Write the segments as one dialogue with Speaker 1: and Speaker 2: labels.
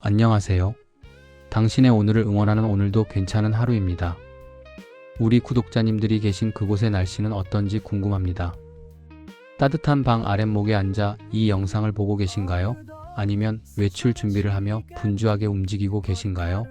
Speaker 1: 안녕하세요. 당신의 오늘을 응원하는 오늘도 괜찮은 하루입니다. 우리 구독자님들이 계신 그곳의 날씨는 어떤지 궁금합니다. 따뜻한 방 아랫목에 앉아 이 영상을 보고 계신가요? 아니면 외출 준비를 하며 분주하게 움직이고 계신가요?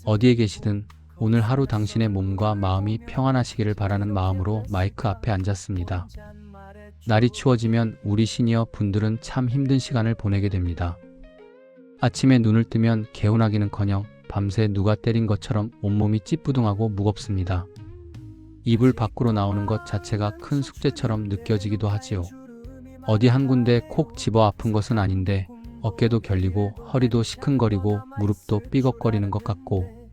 Speaker 1: 어디에 계시든 오늘 하루 당신의 몸과 마음이 평안하시기를 바라는 마음으로 마이크 앞에 앉았습니다. 날이 추워지면 우리 시니어 분들은 참 힘든 시간을 보내게 됩니다. 아침에 눈을 뜨면 개운하기는커녕 밤새 누가 때린 것처럼 온몸이 찌뿌둥하고 무겁습니다. 이불 밖으로 나오는 것 자체가 큰 숙제처럼 느껴지기도 하지요. 어디 한 군데 콕 집어 아픈 것은 아닌데 어깨도 결리고 허리도 시큰거리고 무릎도 삐걱거리는 것 같고,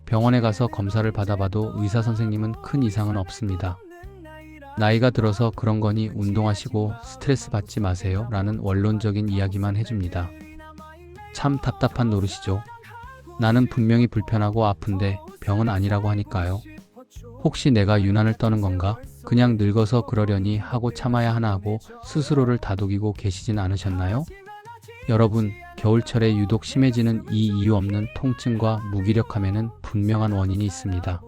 Speaker 1: 병원에 가서 검사를 받아봐도 의사 선생님은 큰 이상은 없습니다. 나이가 들어서 그런 거니 운동하시고 스트레스 받지 마세요 라는 원론적인 이야기만 해줍니다. 참 답답한 노릇이죠. 나는 분명히 불편하고 아픈데 병은 아니라고 하니까요. 혹시 내가 유난을 떠는 건가? 그냥 늙어서 그러려니 하고 참아야 하나 하고 스스로를 다독이고 계시진 않으셨나요? 여러분, 겨울철에 유독 심해지는 이 이유 없는 통증과 무기력함에는 분명한 원인이 있습니다.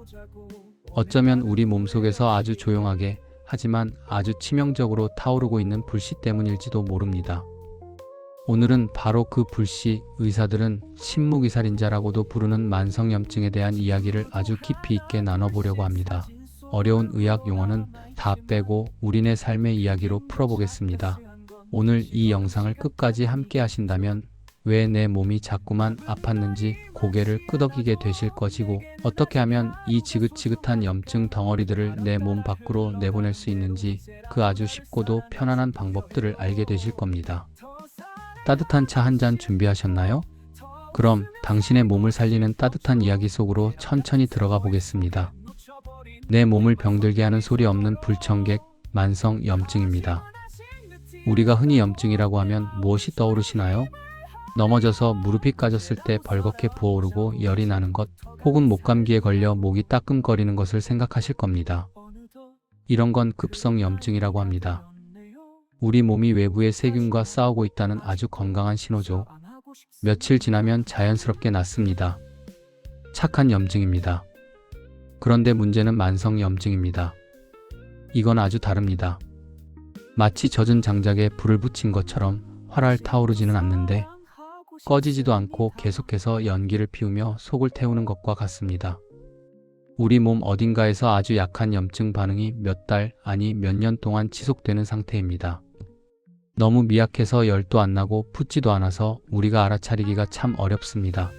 Speaker 1: 어쩌면 우리 몸속에서 아주 조용하게 하지만 아주 치명적으로 타오르고 있는 불씨 때문일지도 모릅니다. 오늘은 바로 그 불씨, 의사들은 침묵이살인자라고도 부르는 만성염증에 대한 이야기를 아주 깊이 있게 나눠보려고 합니다. 어려운 의학 용어는 다 빼고 우리네 삶의 이야기로 풀어보겠습니다. 오늘 이 영상을 끝까지 함께 하신다면 왜 내 몸이 자꾸만 아팠는지 고개를 끄덕이게 되실 것이고, 어떻게 하면 이 지긋지긋한 염증 덩어리들을 내 몸 밖으로 내보낼 수 있는지 그 아주 쉽고도 편안한 방법들을 알게 되실 겁니다. 따뜻한 차 한 잔 준비하셨나요? 그럼 당신의 몸을 살리는 따뜻한 이야기 속으로 천천히 들어가 보겠습니다. 내 몸을 병들게 하는 소리 없는 불청객, 만성염증입니다. 우리가 흔히 염증이라고 하면 무엇이 떠오르시나요? 넘어져서 무릎이 까졌을 때 벌겋게 부어오르고 열이 나는 것, 혹은 목감기에 걸려 목이 따끔거리는 것을 생각하실 겁니다. 이런 건 급성염증이라고 합니다. 우리 몸이 외부의 세균과 싸우고 있다는 아주 건강한 신호죠. 며칠 지나면 자연스럽게 낫습니다. 착한 염증입니다. 그런데 문제는 만성염증입니다. 이건 아주 다릅니다. 마치 젖은 장작에 불을 붙인 것처럼 활활 타오르지는 않는데 꺼지지도 않고 계속해서 연기를 피우며 속을 태우는 것과 같습니다. 우리 몸 어딘가에서 아주 약한 염증 반응이 몇 달, 아니 몇 년 동안 지속되는 상태입니다. 너무 미약해서 열도 안 나고 붓지도 않아서 우리가 알아차리기가 참 어렵습니다.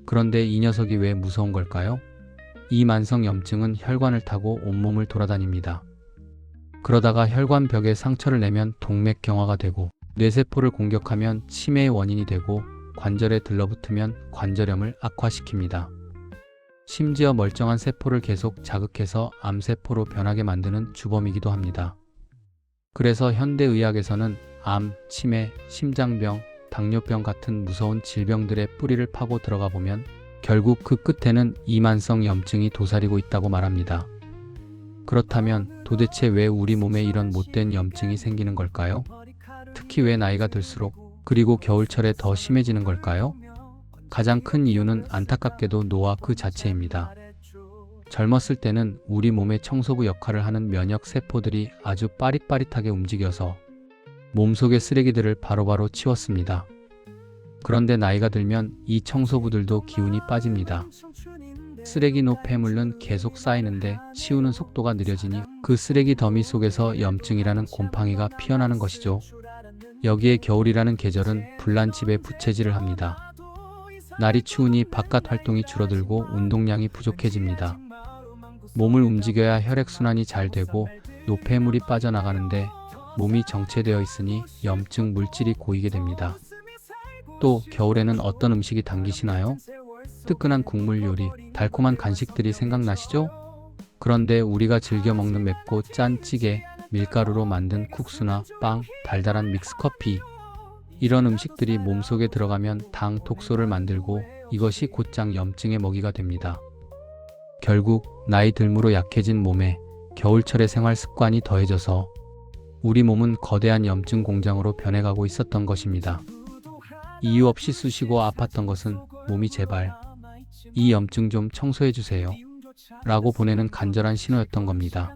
Speaker 1: 그런데 이 녀석이 왜 무서운 걸까요? 이 만성염증은 혈관을 타고 온몸을 돌아다닙니다. 그러다가 혈관벽에 상처를 내면 동맥경화가 되고, 뇌세포를 공격하면 치매의 원인이 되고, 관절에 들러붙으면 관절염을 악화시킵니다. 심지어 멀쩡한 세포를 계속 자극해서 암세포로 변하게 만드는 주범이기도 합니다. 그래서 현대의학에서는 암, 치매, 심장병, 당뇨병 같은 무서운 질병들의 뿌리를 파고 들어가 보면 결국 그 끝에는 이만성 염증이 도사리고 있다고 말합니다. 그렇다면 도대체 왜 우리 몸에 이런 못된 염증이 생기는 걸까요? 특히 왜 나이가 들수록, 그리고 겨울철에 더 심해지는 걸까요? 가장 큰 이유는 안타깝게도 노화 그 자체입니다. 젊었을 때는 우리 몸의 청소부 역할을 하는 면역 세포들이 아주 빠릿빠릿하게 움직여서 몸속의 쓰레기들을 바로바로 치웠습니다. 그런데 나이가 들면 이 청소부들도 기운이 빠집니다. 쓰레기 노폐물은 계속 쌓이는데 치우는 속도가 느려지니 그 쓰레기 더미 속에서 염증이라는 곰팡이가 피어나는 것이죠. 여기에 겨울이라는 계절은 불난집에 부채질을 합니다. 날이 추우니 바깥 활동이 줄어들고 운동량이 부족해집니다. 몸을 움직여야 혈액순환이 잘 되고 노폐물이 빠져나가는데 몸이 정체되어 있으니 염증 물질이 고이게 됩니다. 또 겨울에는 어떤 음식이 당기시나요? 뜨끈한 국물 요리, 달콤한 간식들이 생각나시죠? 그런데 우리가 즐겨 먹는 맵고 짠 찌개, 밀가루로 만든 국수나 빵, 달달한 믹스커피, 이런 음식들이 몸속에 들어가면 당 독소를 만들고 이것이 곧장 염증의 먹이가 됩니다. 결국 나이 들므로 약해진 몸에 겨울철의 생활 습관이 더해져서 우리 몸은 거대한 염증 공장으로 변해가고 있었던 것입니다. 이유 없이 쑤시고 아팠던 것은 몸이 제발 이 염증 좀 청소해 주세요 라고 보내는 간절한 신호였던 겁니다.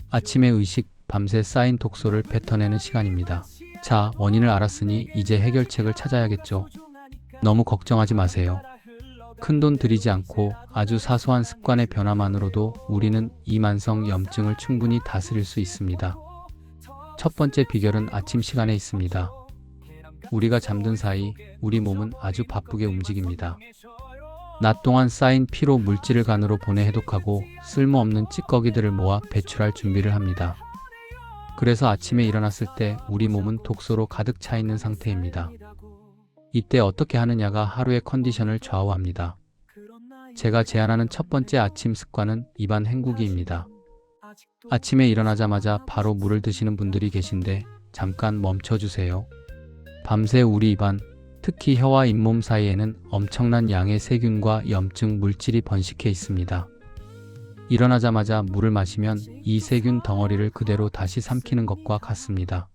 Speaker 1: 아침의 의식, 밤새 쌓인 독소를 뱉어내는 시간입니다. 자, 원인을 알았으니 이제 해결책을 찾아야겠죠. 너무 걱정하지 마세요. 큰돈 들이지 않고 아주 사소한 습관의 변화만으로도 우리는 이 만성 염증을 충분히 다스릴 수 있습니다. 첫 번째 비결은 아침 시간에 있습니다. 우리가 잠든 사이 우리 몸은 아주 바쁘게 움직입니다. 낮 동안 쌓인 피로 물질을 간으로 보내 해독하고 쓸모없는 찌꺼기들을 모아 배출할 준비를 합니다. 그래서 아침에 일어났을 때 우리 몸은 독소로 가득 차 있는 상태입니다. 이때 어떻게 하느냐가 하루의 컨디션을 좌우합니다. 제가 제안하는 첫 번째 아침 습관은 입안 헹구기입니다. 아침에 일어나자마자 바로 물을 드시는 분들이 계신데 잠깐 멈춰주세요. 밤새 우리 입안, 특히 혀와 잇몸 사이에는 엄청난 양의 세균과 염증 물질이 번식해 있습니다. 일어나자마자 물을 마시면 이 세균 덩어리를 그대로 다시 삼키는 것과 같습니다.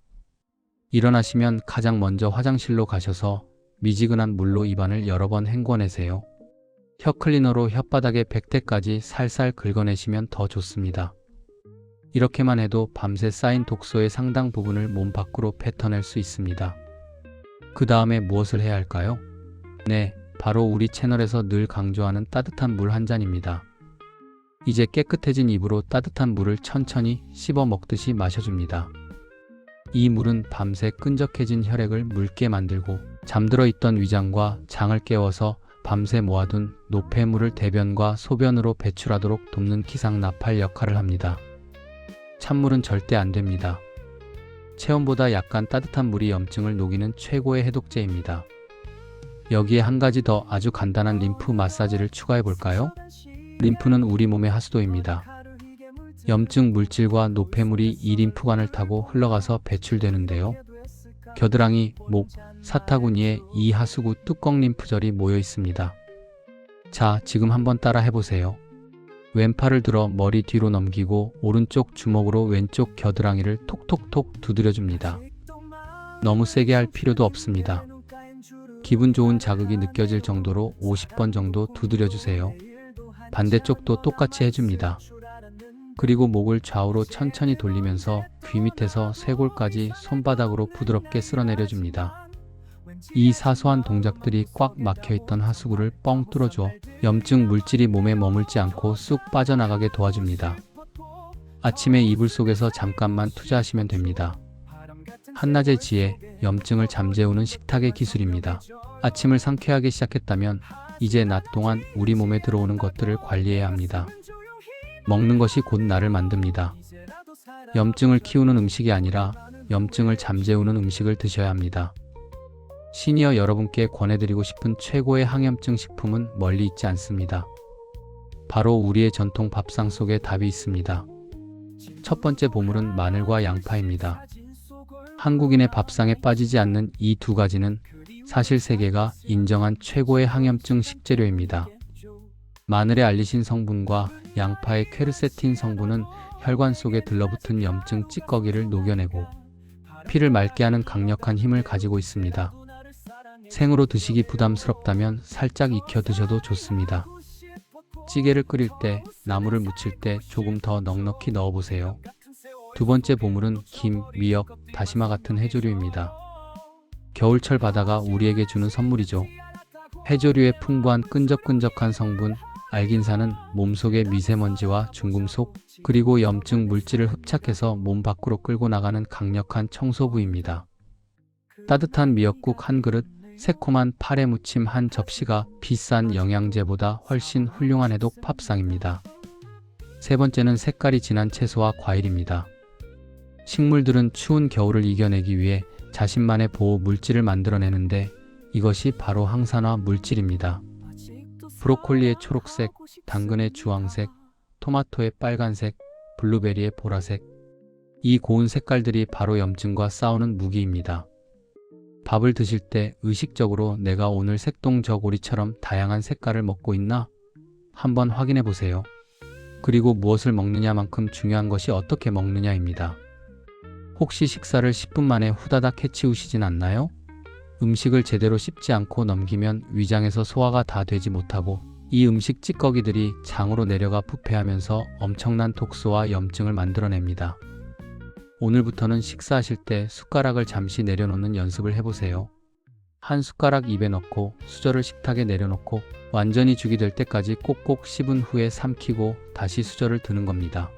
Speaker 1: 일어나시면 가장 먼저 화장실로 가셔서 미지근한 물로 입안을 여러 번 헹궈내세요. 혀 클리너로 혓바닥에 백태까지 살살 긁어내시면 더 좋습니다. 이렇게만 해도 밤새 쌓인 독소의 상당 부분을 몸 밖으로 뱉어낼 수 있습니다. 그 다음에 무엇을 해야 할까요? 네, 바로 우리 채널에서 늘 강조하는 따뜻한 물 한 잔입니다. 이제 깨끗해진 입으로 따뜻한 물을 천천히 씹어 먹듯이 마셔줍니다. 이 물은 밤새 끈적해진 혈액을 묽게 만들고 잠들어 있던 위장과 장을 깨워서 밤새 모아둔 노폐물을 대변과 소변으로 배출하도록 돕는 기상나팔 역할을 합니다. 찬물은 절대 안 됩니다. 체온보다 약간 따뜻한 물이 염증을 녹이는 최고의 해독제입니다. 여기에 한 가지 더 아주 간단한 림프 마사지를 추가해 볼까요? 림프는 우리 몸의 하수도입니다. 염증 물질과 노폐물이 이 림프관을 타고 흘러가서 배출되는데요. 겨드랑이, 목, 사타구니에 이 하수구 뚜껑 림프절이 모여 있습니다. 자, 지금 한번 따라 해보세요. 왼팔을 들어 머리 뒤로 넘기고 오른쪽 주먹으로 왼쪽 겨드랑이를 톡톡톡 두드려줍니다. 너무 세게 할 필요도 없습니다. 기분 좋은 자극이 느껴질 정도로 50번 정도 두드려주세요. 반대쪽도 똑같이 해줍니다. 그리고 목을 좌우로 천천히 돌리면서 귀 밑에서 쇄골까지 손바닥으로 부드럽게 쓸어내려줍니다. 이 사소한 동작들이 꽉 막혀있던 하수구를 뻥 뚫어줘 염증 물질이 몸에 머물지 않고 쑥 빠져나가게 도와줍니다. 아침에 이불 속에서 잠깐만 투자하시면 됩니다. 한낮의 지혜, 염증을 잠재우는 식탁의 기술입니다. 아침을 상쾌하게 시작했다면 이제 낮 동안 우리 몸에 들어오는 것들을 관리해야 합니다. 먹는 것이 곧 나를 만듭니다. 염증을 키우는 음식이 아니라 염증을 잠재우는 음식을 드셔야 합니다. 시니어 여러분께 권해드리고 싶은 최고의 항염증 식품은 멀리 있지 않습니다. 바로 우리의 전통 밥상 속에 답이 있습니다. 첫 번째 보물은 마늘과 양파입니다. 한국인의 밥상에 빠지지 않는 이 두 가지는 사실 세계가 인정한 최고의 항염증 식재료입니다. 마늘의 알리신 성분과 양파의 퀘르세틴 성분은 혈관 속에 들러붙은 염증 찌꺼기를 녹여내고 피를 맑게 하는 강력한 힘을 가지고 있습니다. 생으로 드시기 부담스럽다면 살짝 익혀 드셔도 좋습니다. 찌개를 끓일 때, 나물을 무칠 때 조금 더 넉넉히 넣어보세요. 두 번째 보물은 김, 미역, 다시마 같은 해조류입니다. 겨울철 바다가 우리에게 주는 선물이죠. 해조류의 풍부한 끈적끈적한 성분, 알긴산은 몸속의 미세먼지와 중금속, 그리고 염증 물질을 흡착해서 몸 밖으로 끌고 나가는 강력한 청소부입니다. 따뜻한 미역국 한 그릇, 새콤한 파래 무침 한 접시가 비싼 영양제보다 훨씬 훌륭한 해독 밥상입니다. 세 번째는 색깔이 진한 채소와 과일입니다. 식물들은 추운 겨울을 이겨내기 위해 자신만의 보호 물질을 만들어내는데 이것이 바로 항산화 물질입니다. 브로콜리의 초록색, 당근의 주황색, 토마토의 빨간색, 블루베리의 보라색. 이 고운 색깔들이 바로 염증과 싸우는 무기입니다. 밥을 드실 때 의식적으로 내가 오늘 색동저고리처럼 다양한 색깔을 먹고 있나? 한번 확인해 보세요. 그리고 무엇을 먹느냐만큼 중요한 것이 어떻게 먹느냐입니다. 혹시 식사를 10분 만에 후다닥 해치우시진 않나요? 음식을 제대로 씹지 않고 넘기면 위장에서 소화가 다 되지 못하고 이 음식 찌꺼기들이 장으로 내려가 부패하면서 엄청난 독소와 염증을 만들어냅니다. 오늘부터는 식사하실 때 숟가락을 잠시 내려놓는 연습을 해보세요. 한 숟가락 입에 넣고 수저를 식탁에 내려놓고 완전히 죽이 될 때까지 꼭꼭 씹은 후에 삼키고 다시 수저를 드는 겁니다.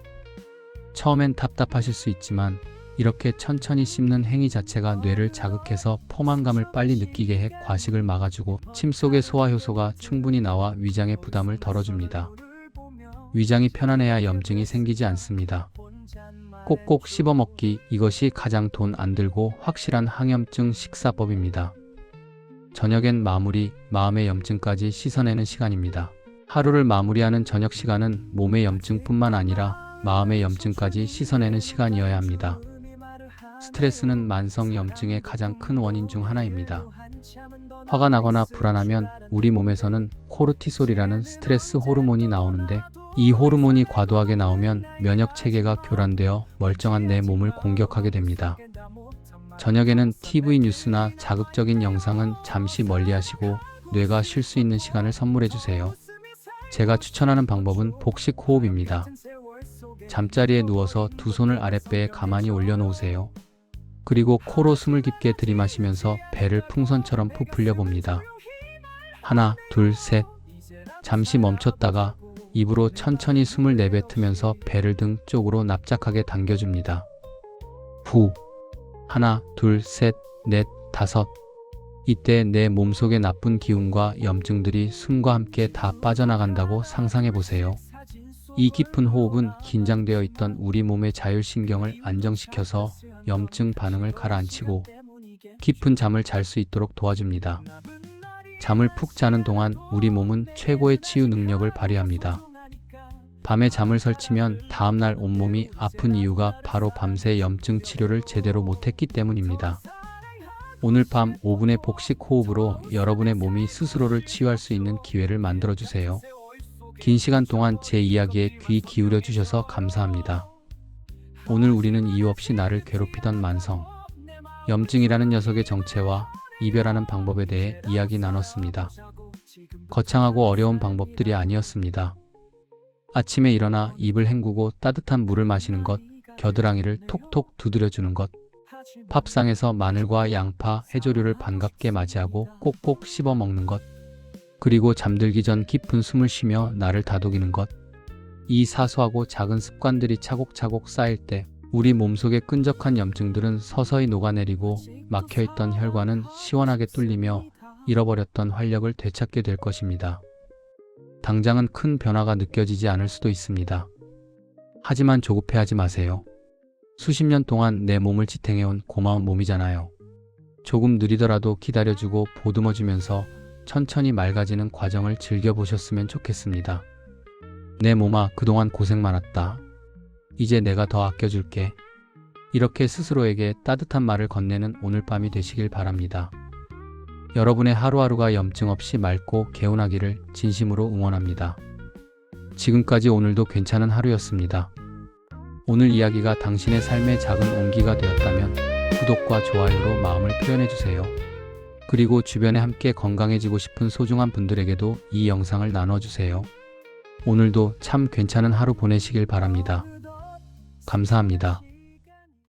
Speaker 1: 처음엔 답답하실 수 있지만 이렇게 천천히 씹는 행위 자체가 뇌를 자극해서 포만감을 빨리 느끼게 해 과식을 막아주고 침 속의 소화 효소가 충분히 나와 위장의 부담을 덜어줍니다. 위장이 편안해야 염증이 생기지 않습니다. 꼭꼭 씹어 먹기, 이것이 가장 돈 안 들고 확실한 항염증 식사법입니다. 저녁엔 마무리, 마음의 염증까지 씻어내는 시간입니다. 하루를 마무리하는 저녁 시간은 몸의 염증뿐만 아니라 마음의 염증까지 씻어내는 시간이어야 합니다. 스트레스는 만성 염증의 가장 큰 원인 중 하나입니다. 화가 나거나 불안하면 우리 몸에서는 코르티솔이라는 스트레스 호르몬이 나오는데 이 호르몬이 과도하게 나오면 면역 체계가 교란되어 멀쩡한 내 몸을 공격하게 됩니다. 저녁에는 TV 뉴스나 자극적인 영상은 잠시 멀리하시고 뇌가 쉴 수 있는 시간을 선물해 주세요. 제가 추천하는 방법은 복식 호흡입니다. 잠자리에 누워서 두 손을 아랫배에 가만히 올려놓으세요. 그리고 코로 숨을 깊게 들이마시면서 배를 풍선처럼 부풀려 봅니다. 하나, 둘, 셋. 잠시 멈췄다가 입으로 천천히 숨을 내뱉으면서 배를 등 쪽으로 납작하게 당겨줍니다. 후. 하나, 둘, 셋, 넷, 다섯. 이때 내 몸속의 나쁜 기운과 염증들이 숨과 함께 다 빠져나간다고 상상해 보세요. 이 깊은 호흡은 긴장되어 있던 우리 몸의 자율신경을 안정시켜서 염증 반응을 가라앉히고 깊은 잠을 잘 수 있도록 도와줍니다. 잠을 푹 자는 동안 우리 몸은 최고의 치유 능력을 발휘합니다. 밤에 잠을 설치면 다음날 온몸이 아픈 이유가 바로 밤새 염증 치료를 제대로 못했기 때문입니다. 오늘 밤 5분의 복식 호흡으로 여러분의 몸이 스스로를 치유할 수 있는 기회를 만들어주세요. 긴 시간 동안 제 이야기에 귀 기울여 주셔서 감사합니다. 오늘 우리는 이유 없이 나를 괴롭히던 만성 염증이라는 녀석의 정체와 이별하는 방법에 대해 이야기 나눴습니다. 거창하고 어려운 방법들이 아니었습니다. 아침에 일어나 입을 헹구고 따뜻한 물을 마시는 것, 겨드랑이를 톡톡 두드려주는 것, 밥상에서 마늘과 양파, 해조류를 반갑게 맞이하고 꼭꼭 씹어 먹는 것, 그리고 잠들기 전 깊은 숨을 쉬며 나를 다독이는 것. 이 사소하고 작은 습관들이 차곡차곡 쌓일 때 우리 몸속의 끈적한 염증들은 서서히 녹아내리고 막혀있던 혈관은 시원하게 뚫리며 잃어버렸던 활력을 되찾게 될 것입니다. 당장은 큰 변화가 느껴지지 않을 수도 있습니다. 하지만 조급해하지 마세요. 수십 년 동안 내 몸을 지탱해온 고마운 몸이잖아요. 조금 느리더라도 기다려주고 보듬어주면서 천천히 맑아지는 과정을 즐겨보셨으면 좋겠습니다. 내 몸아, 그동안 고생 많았다. 이제 내가 더 아껴줄게. 이렇게 스스로에게 따뜻한 말을 건네는 오늘 밤이 되시길 바랍니다. 여러분의 하루하루가 염증 없이 맑고 개운하기를 진심으로 응원합니다. 지금까지 오늘도 괜찮은 하루였습니다. 오늘 이야기가 당신의 삶의 작은 온기가 되었다면 구독과 좋아요로 마음을 표현해주세요. 그리고 주변에 함께 건강해지고 싶은 소중한 분들에게도 이 영상을 나눠주세요. 오늘도 참 괜찮은 하루 보내시길 바랍니다. 감사합니다.